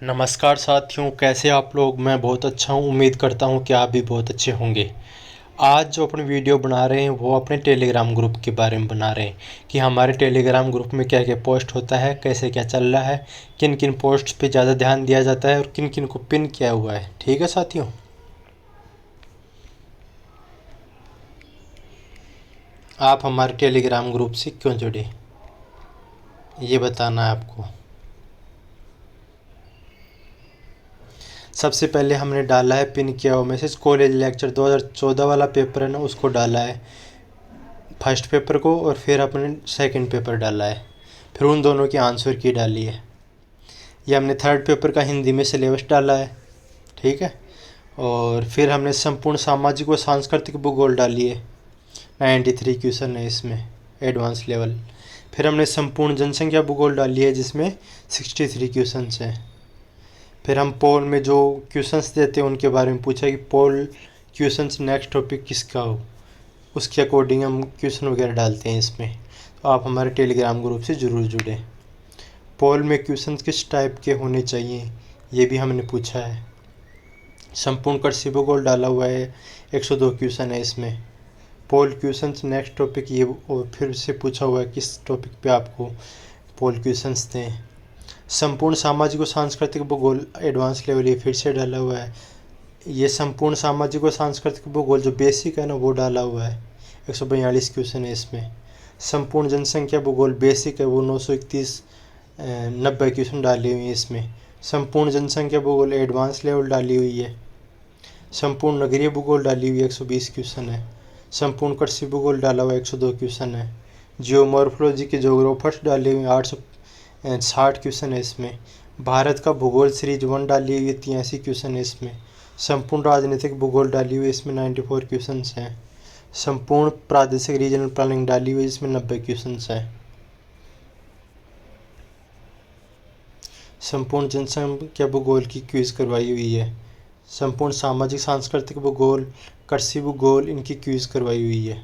नमस्कार साथियों, कैसे आप लोग। मैं बहुत अच्छा हूँ। उम्मीद करता हूँ कि आप भी बहुत अच्छे होंगे। आज जो अपन वीडियो बना रहे हैं वो अपने टेलीग्राम ग्रुप के बारे में बना रहे हैं कि हमारे टेलीग्राम ग्रुप में क्या क्या पोस्ट होता है, कैसे क्या चल रहा है, किन किन पोस्ट पे ज़्यादा ध्यान दिया जाता है और किन किन को पिन किया हुआ है। ठीक है साथियों, आप हमारे टेलीग्राम ग्रुप से क्यों जुड़े ये बताना है आपको। सबसे पहले हमने डाला है पिन किया हुआ मैसेज, कॉलेज लेक्चर 2014 वाला पेपर है ना, उसको डाला है फर्स्ट पेपर को, और फिर अपने सेकंड पेपर डाला है, फिर उन दोनों की आंसर की डाली है। ये हमने थर्ड पेपर का हिंदी में सिलेबस डाला है। ठीक है, और फिर हमने संपूर्ण सामाजिक व सांस्कृतिक भूगोल डाली है, 93 क्वेश्चन है इसमें, एडवांस लेवल। फिर हमने संपूर्ण जनसंख्या भूगोल डाली है जिसमें 63 क्वेश्चन हैं। फिर हम पोल में जो क्वेश्चंस देते हैं उनके बारे में पूछा कि पोल क्वेश्चंस नेक्स्ट टॉपिक किसका हो, उसके अकॉर्डिंग हम क्वेश्चन वगैरह डालते हैं इसमें। तो आप हमारे टेलीग्राम ग्रुप से ज़रूर जुड़ें। पोल में क्वेश्चन किस टाइप के होने चाहिए ये भी हमने पूछा है। संपूर्ण कृषि भूगोल डाला हुआ है, 102 क्वेश्चन है इसमें। पोल क्वेश्चन नेक्स्ट टॉपिक ये, और फिर से पूछा हुआ है किस टॉपिक पे आपको पोल क्वेश्चंस दें। संपूर्ण सामाजिक और सांस्कृतिक भूगोल एडवांस लेवल ये फिर से डाला हुआ है। ये संपूर्ण सामाजिक और सांस्कृतिक भूगोल जो बेसिक है ना वो डाला हुआ है, 142 क्वेश्चन है इसमें। संपूर्ण जनसंख्या भूगोल बेसिक है वो 931 90 क्वेश्चन डाली हुई है इसमें। संपूर्ण जनसंख्या भूगोल एडवांस लेवल डाली हुई है। संपूर्ण नगरीय भूगोल डाली हुई है, 120 क्वेश्चन है। संपूर्ण कृषि भूगोल डाला हुआ है, 102 क्वेश्चन है। जियोमॉर्फोलॉजी के जोग्राफर्स डाले हुए 860 क्वेश्चन है इसमें। भारत का भूगोल सीरीज 1 डाली हुई है, 83 क्वेश्चन है इसमें। संपूर्ण राजनीतिक भूगोल डाली हुई इसमें 94 क्वेश्चन हैं। संपूर्ण प्रादेशिक रीजनल प्लानिंग डाली हुई इसमें 90 क्वेश्चन हैं। संपूर्ण जनसंख्या भूगोल की क्विज करवाई हुई है। संपूर्ण सामाजिक सांस्कृतिक भूगोल, कृषि भूगोल, इनकी क्विज करवाई हुई है।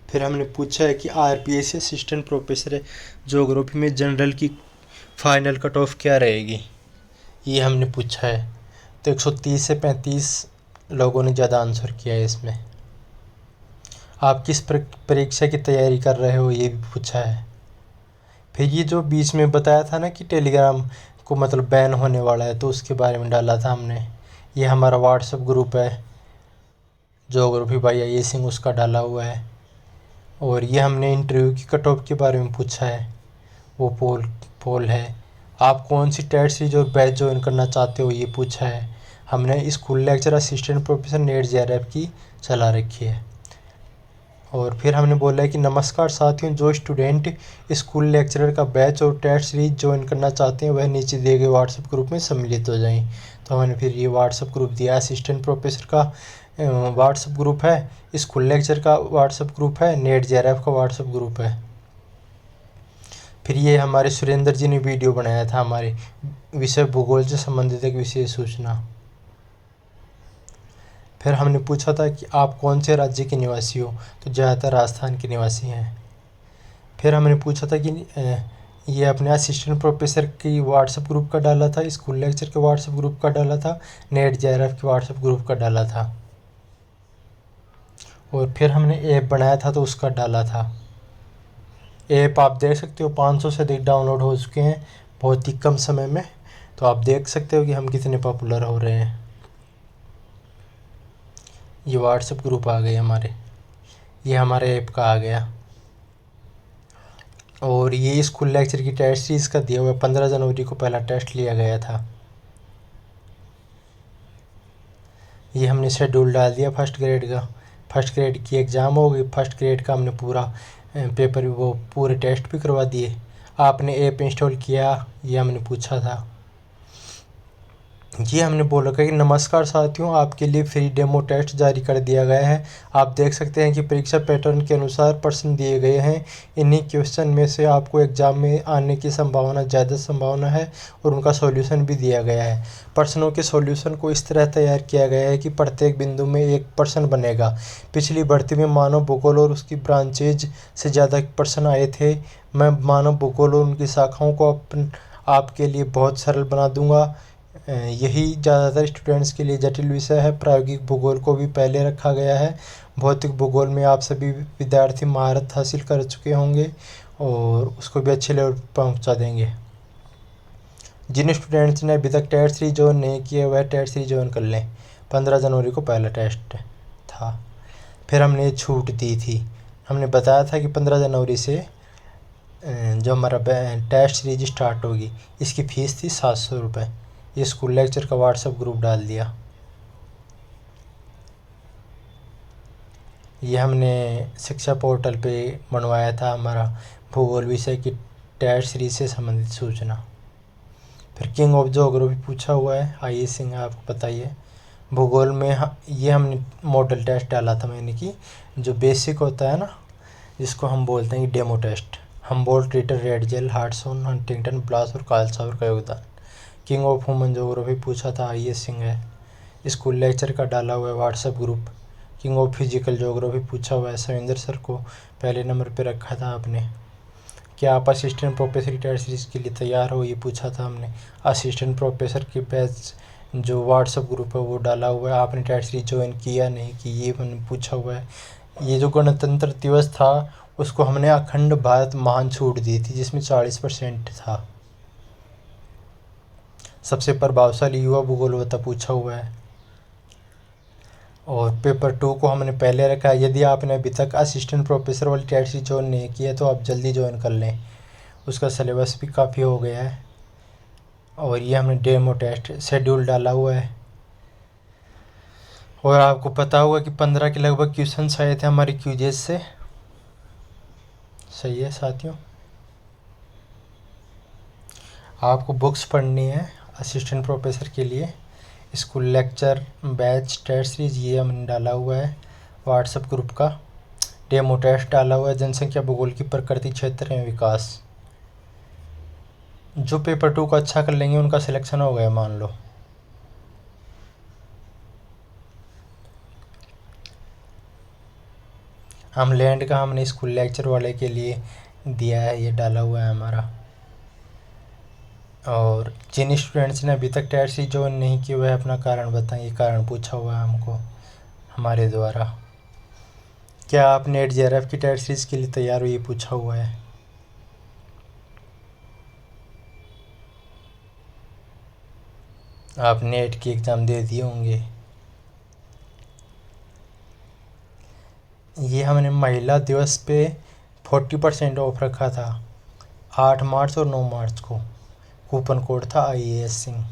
फिर हमने पूछा है कि आरपीएस असिस्टेंट प्रोफेसर ज्योग्राफी में जनरल की फाइनल कट ऑफ क्या रहेगी, ये हमने पूछा है। तो 130 से 35 लोगों ने ज़्यादा आंसर किया है इसमें। आप किस परीक्षा की तैयारी कर रहे हो ये भी पूछा है। फिर ये जो बीच में बताया था ना कि टेलीग्राम को मतलब बैन होने वाला है, तो उसके बारे में डाला था हमने। ये हमारा व्हाट्सएप ग्रुप है ज्योग्राफी बाय आई सिंह, उसका डाला हुआ है। और ये हमने इंटरव्यू की कट ऑफ के बारे में पूछा है, वो पोल है। आप कौन सी टेट सीरीज और बैच ज्वाइन करना चाहते हो ये पूछा है। हमने school lecture assistant professor net JRF की चला रखी है। और फिर हमने बोला है कि नमस्कार साथियों, जो स्टूडेंट स्कूल लेक्चरर का बैच और टेट सीरीज ज्वाइन करना चाहते हैं वह नीचे दिए गए व्हाट्सएप ग्रुप में सम्मिलित हो जाएं। तो हमने फिर ये व्हाट्सएप ग्रुप दिया। असिस्टेंट प्रोफेसर का व्हाट्सएप ग्रुप है, स्कूल लेक्चर का व्हाट्सएप ग्रुप है, नेट जेआरएफ का व्हाट्सएप ग्रुप है। फिर ये हमारे सुरेंद्र जी ने वीडियो बनाया था हमारे विषय भूगोल से संबंधित एक विशेष सूचना। फिर हमने पूछा था कि आप कौन से राज्य के निवासी हो, तो ज़्यादातर राजस्थान के निवासी हैं। फिर हमने पूछा था कि ये अपने असिस्टेंट प्रोफेसर की व्हाट्सएप ग्रुप का डाला था, स्कूल लेक्चर के व्हाट्सएप ग्रुप का डाला था, नेट जेआरएफ के व्हाट्सएप ग्रुप का डाला था। और फिर हमने ऐप बनाया था तो उसका डाला था। ऐप आप देख सकते हो 500 से अधिक डाउनलोड हो चुके हैं बहुत ही कम समय में। तो आप देख सकते हो कि हम कितने पॉपुलर हो रहे हैं। ये व्हाट्सएप ग्रुप आ गए हमारे, ये हमारे ऐप का आ गया। और ये स्कूल लेक्चर की टेस्ट सीरीज़ का दिया हुआ 15 जनवरी को पहला टेस्ट लिया गया था। ये हमने शेड्यूल डाल दिया फर्स्ट ग्रेड का। फर्स्ट ग्रेड की एग्ज़ाम हो गई, फर्स्ट ग्रेड का हमने पूरा पेपर वो पूरे टेस्ट भी करवा दिए। आपने ऐप इंस्टॉल किया ये हमने पूछा था। ये हमने बोला कि नमस्कार साथियों, आपके लिए फ्री डेमो टेस्ट जारी कर दिया गया है। आप देख सकते हैं कि परीक्षा पैटर्न के अनुसार प्रश्न दिए गए हैं। इन्हीं क्वेश्चन में से आपको एग्ज़ाम में आने की ज़्यादा संभावना है और उनका सॉल्यूशन भी दिया गया है। प्रश्नों के सॉल्यूशन को इस तरह तैयार किया गया है कि प्रत्येक बिंदु में एक प्रश्न बनेगा। पिछली भर्ती में मानव भूगोल और उसकी ब्रांचेज से ज़्यादा प्रश्न आए थे। मैं मानव भूगोल और उनकी शाखाओं को आपके लिए बहुत सरल बना दूंगा। यही ज़्यादातर स्टूडेंट्स के लिए जटिल विषय है। प्रायोगिक भूगोल को भी पहले रखा गया है। भौतिक भूगोल में आप सभी विद्यार्थी महारत हासिल कर चुके होंगे और उसको भी अच्छे लेवल पर पहुँचा देंगे। जिन स्टूडेंट्स ने अभी तक टेट 3 ज्वाइन नहीं किया वह टेट 3 ज्वाइन कर लें। 15 जनवरी को पहला टेस्ट था। फिर हमने छूट दी थी। हमने बताया था कि 15 जनवरी से जो हमारा टेस्ट सीरीज स्टार्ट होगी। इसकी फ़ीस थी 700 रुपये। ये स्कूल लेक्चर का व्हाट्सएप ग्रुप डाल दिया। ये हमने शिक्षा पोर्टल पे बनवाया था हमारा भूगोल विषय की टेस्ट सीरीज से संबंधित सूचना। फिर किंग ऑफ ज्योग्राफी पूछा हुआ है। आइए सिंह आपको बताइए। भूगोल में ये हमने मॉडल टेस्ट डाला था मैंने कि जो बेसिक होता है ना, जिसको हम बोलते हैं कि डेमो टेस्ट। Humboldt, Ritter, Ratzel, Hartshorne, Huntington, Blache और कार्लसावर का योगदान। किंग ऑफ ह्यूमन ज्योग्राफी पूछा था आइए सिंह है। स्कूल लेक्चर का डाला हुआ है WhatsApp group. King of physical geography पूछा हुआ है। सविंदर सर को पहले नंबर पे रखा था आपने। क्या आप असिस्टेंट प्रोफेसर टेट सीरीज़ के लिए तैयार हो, ये पूछा था हमने। असिस्टेंट प्रोफेसर के बैच जो व्हाट्सएप ग्रुप है वो डाला हुआ है। आपने टेट सीरीज ज्वाइन किया नहीं कि ये मैंने पूछा हुआ है। ये जो गणतंत्र दिवस था उसको हमने अखंड भारत महान छूट दी थी जिसमें 40% था। सबसे प्रभावशाली युवा भूगोलवेत्ता पूछा हुआ है। और पेपर 2 को हमने पहले रखा है। यदि आपने अभी तक असिस्टेंट प्रोफेसर वाली टेट सीरीज ज्वाइन नहीं किया तो आप जल्दी ज्वाइन कर लें। उसका सिलेबस भी काफ़ी हो गया है। और ये हमने डेमो टेस्ट शेड्यूल डाला हुआ है। और आपको पता होगा कि 15 के लगभग क्वेश्चन आए थे हमारे क्यूजेस से। सही है साथियों। आपको बुक्स पढ़नी है असिस्टेंट प्रोफेसर के लिए। School lecture batch test series ये हमने डाला हुआ है व्हाट्सएप ग्रुप का। डेमो टेस्ट डाला हुआ है जनसंख्या भूगोल की प्रकृति क्षेत्र में विकास। जो पेपर 2 को अच्छा कर लेंगे उनका सिलेक्शन हो गया मान लो। हम लैंड का हमने स्कूल लेक्चर वाले के लिए दिया है, ये डाला हुआ है हमारा। और जिन स्टूडेंट्स ने अभी तक टेट सीरीज ज्वाइन नहीं की वह अपना कारण बताएं। ये कारण पूछा हुआ है हमको हमारे द्वारा। क्या आप नेट जेआरएफ की टेट सीरीज के लिए तैयार हो, ये पूछा हुआ है। आप नेट की एग्ज़ाम दे दिए होंगे। ये हमने महिला दिवस पे 40% ऑफ रखा था 8 मार्च और 9 मार्च को। कूपन कोड था IAS सिंह।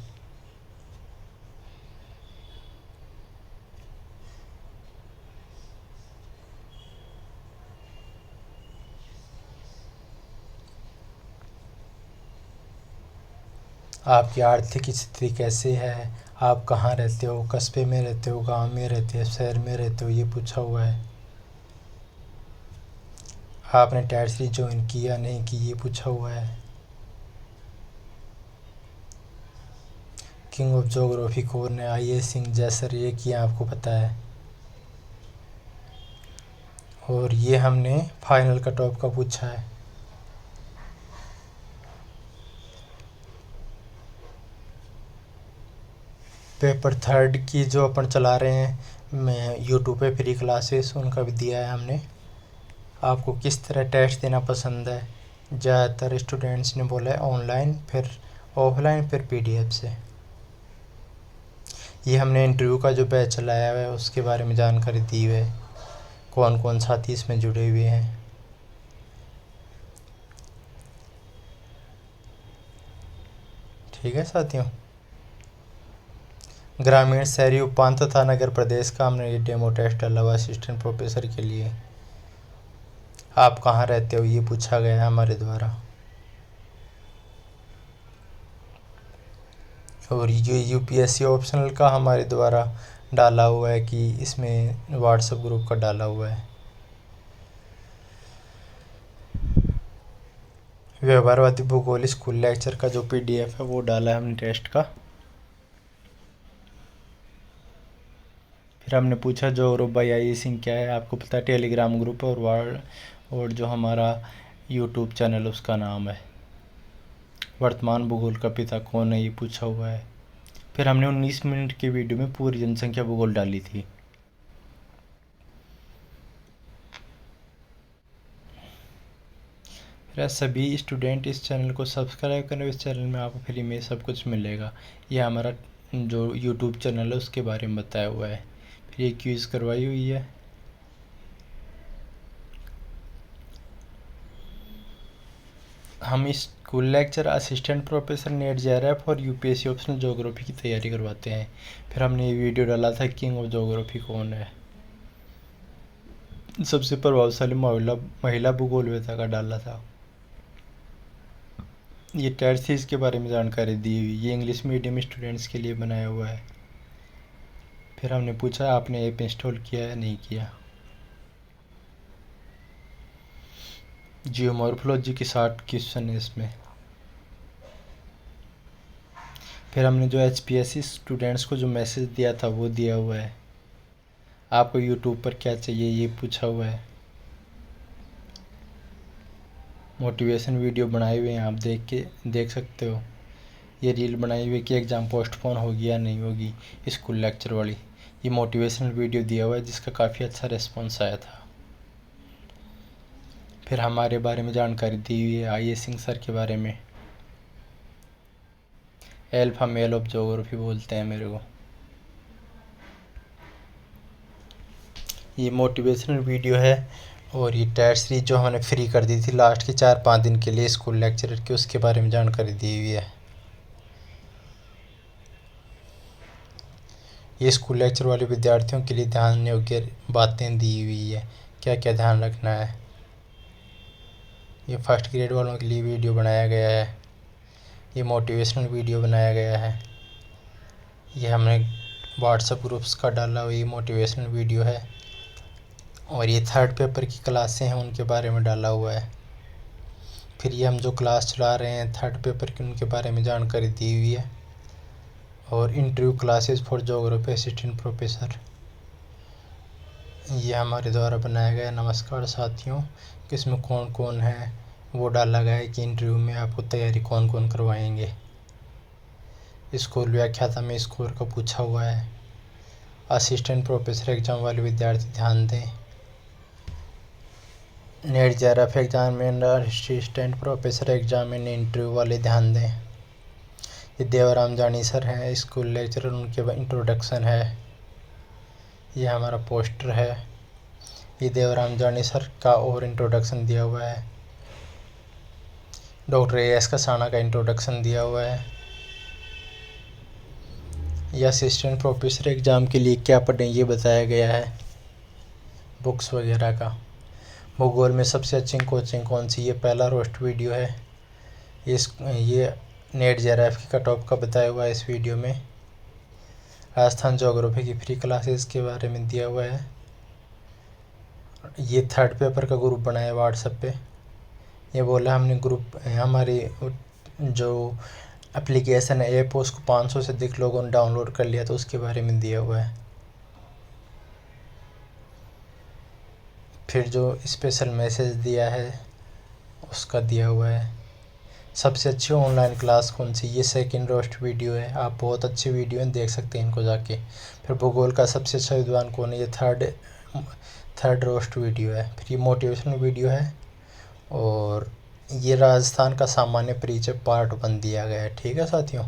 आपकी आर्थिक स्थिति कैसे है, आप कहाँ रहते हो, कस्बे में रहते हो, गांव में रहते हो, शहर में रहते हो, ये पूछा हुआ है। आपने टेट सीरीज ज्वाइन किया नहीं कि ये पूछा हुआ है। किंग ऑफ ज्योग्राफी कौन है, IAS सिंह जैसर, ये किया आपको पता है। और ये हमने फाइनल कट ऑफ का पूछा है। पेपर 3 की जो अपन चला रहे हैं मैं यूट्यूब पे फ्री क्लासेस उनका भी दिया है हमने। आपको किस तरह टेस्ट देना पसंद है, ज़्यादातर स्टूडेंट्स ने बोला है ऑनलाइन, फिर ऑफलाइन, फिर PDF से। ये हमने इंटरव्यू का जो बैच चलाया हुआ है उसके बारे में जानकारी दी हुई है, कौन कौन साथी इसमें जुड़े हुए हैं। ठीक है साथियों। ग्रामीण, शहरी, उपांत तथा नगर प्रदेश का हमने ये डेमो टेस्ट डाला हुआ असिस्टेंट प्रोफेसर के लिए। आप कहाँ रहते हो ये पूछा गया है हमारे द्वारा। और ये UPSC ऑप्शनल का हमारे द्वारा डाला हुआ है कि इसमें व्हाट्सएप ग्रुप का डाला हुआ है। व्यवहारवादी भूगोल स्कूल लेक्चर का जो PDF है वो डाला है हमने टेस्ट का। फिर हमने पूछा जो ग्रुप बाई IAS सिंह क्या है, आपको पता है टेलीग्राम ग्रुप और जो हमारा यूट्यूब चैनल उसका नाम है। वर्तमान भूगोल का पिता कौन है, ये पूछा हुआ है। फिर हमने 19 मिनट की वीडियो में पूरी जनसंख्या भूगोल डाली थी। फिर सभी स्टूडेंट इस चैनल को सब्सक्राइब करें। इस चैनल में आपको फ्री में सब कुछ मिलेगा। ये हमारा जो यूट्यूब चैनल है उसके बारे में बताया हुआ है। फिर ये क्विज़ करवाई हुई है। हम इस school lecture assistant professor net JRF और UPSC ऑप्शनल ज्योग्राफी की तैयारी करवाते हैं। फिर हमने ये वीडियो डाला था किंग ऑफ ज्योग्राफी कौन है, सबसे प्रभावशाली महिला भूगोलवेत्ता का डाला था। ये टेट सीरीज के बारे में जानकारी दी हुई, ये इंग्लिश मीडियम स्टूडेंट्स के लिए बनाया हुआ है। फिर हमने पूछा आपने ऐप इंस्टॉल किया या नहीं किया। जियोमॉर्फोलॉजी की 60 क्वेश्चन है इसमें। फिर हमने जो HPSC स्टूडेंट्स को जो मैसेज दिया था वो दिया हुआ है। आपको यूट्यूब पर क्या चाहिए ये पूछा हुआ है। मोटिवेशन वीडियो बनाए हुए हैं, आप देख सकते हो। ये रील बनाई हुई कि एग्ज़ाम पोस्टपोन होगी या नहीं होगी स्कूल लेक्चर वाली। ये मोटिवेशनल वीडियो दिया हुआ है जिसका काफ़ी अच्छा रिस्पॉन्स आया था। फिर हमारे बारे में जानकारी दी हुई है, IAS सिंह सर के बारे में। एल्फा मेल ऑफ ज्योग्राफी बोलते हैं मेरे को। ये मोटिवेशनल वीडियो है और ये टेट सीरीज जो हमने फ्री कर दी थी लास्ट के 4-5 दिन के लिए स्कूल लेक्चरर की, उसके बारे में जानकारी दी हुई है। ये स्कूल लेक्चर वाले विद्यार्थियों के लिए ध्यान योग्य बातें दी हुई है, क्या क्या ध्यान रखना है। ये फर्स्ट ग्रेड वालों के लिए वीडियो बनाया गया है। ये मोटिवेशनल वीडियो बनाया गया है। ये हमने व्हाट्सएप ग्रुप्स का डाला हुआ ये मोटिवेशनल वीडियो है। और ये थर्ड पेपर की क्लासें हैं उनके बारे में डाला हुआ है। फिर ये हम जो क्लास चला रहे हैं थर्ड पेपर की उनके बारे में जानकारी दी हुई है। और interview classes for geography assistant professor ये हमारे द्वारा बनाया गया। नमस्कार साथियों, किसमें कौन कौन है वो डाला गया है कि इंटरव्यू में आपको तैयारी कौन कौन करवाएंगे। स्कूल व्याख्याता में स्कोर का पूछा हुआ है। असिस्टेंट प्रोफेसर एग्ज़ाम वाले विद्यार्थी ध्यान दें। नेट JRF एग्ज़ाम में असिस्टेंट प्रोफेसर एग्ज़ाम में इंटरव्यू वाले ध्यान दें। ये देवराम जानी सर हैं स्कूल लेक्चरर, उनके इंट्रोडक्शन है। ये हमारा पोस्टर है। ये देवराम जानी सर का और इंट्रोडक्शन दिया हुआ है। डॉक्टर AS कसाना का इंट्रोडक्शन दिया हुआ है। ये असिस्टेंट प्रोफेसर एग्ज़ाम के लिए क्या पढ़ें ये बताया गया है, बुक्स वगैरह का। भूगोल में सबसे अच्छी कोचिंग कौन सी, ये पहला रोस्ट वीडियो है। ये नेट JRF की कट ऑफ का बताया हुआ है इस वीडियो में। राजस्थान ज्योग्राफी की फ्री क्लासेस के बारे में दिया हुआ है। ये थर्ड पेपर का ग्रुप बनाया व्हाट्सएप पे। ये बोला हमने ग्रुप हमारी जो एप्लीकेशन है ऐप उसको 500 से अधिक लोगों ने डाउनलोड कर लिया तो उसके बारे में दिया हुआ है। फिर जो स्पेशल मैसेज दिया है उसका दिया हुआ है। सबसे अच्छी ऑनलाइन क्लास कौन सी, ये सेकंड रोस्ट वीडियो है। आप बहुत अच्छी वीडियो हैं, देख सकते हैं इनको जाके। फिर भूगोल का सबसे अच्छा विद्वान कौन है, ये थर्ड रोस्ट वीडियो है। फिर ये मोटिवेशनल वीडियो है। और ये राजस्थान का सामान्य परिचय पार्ट 1 दिया गया है। ठीक है साथियों।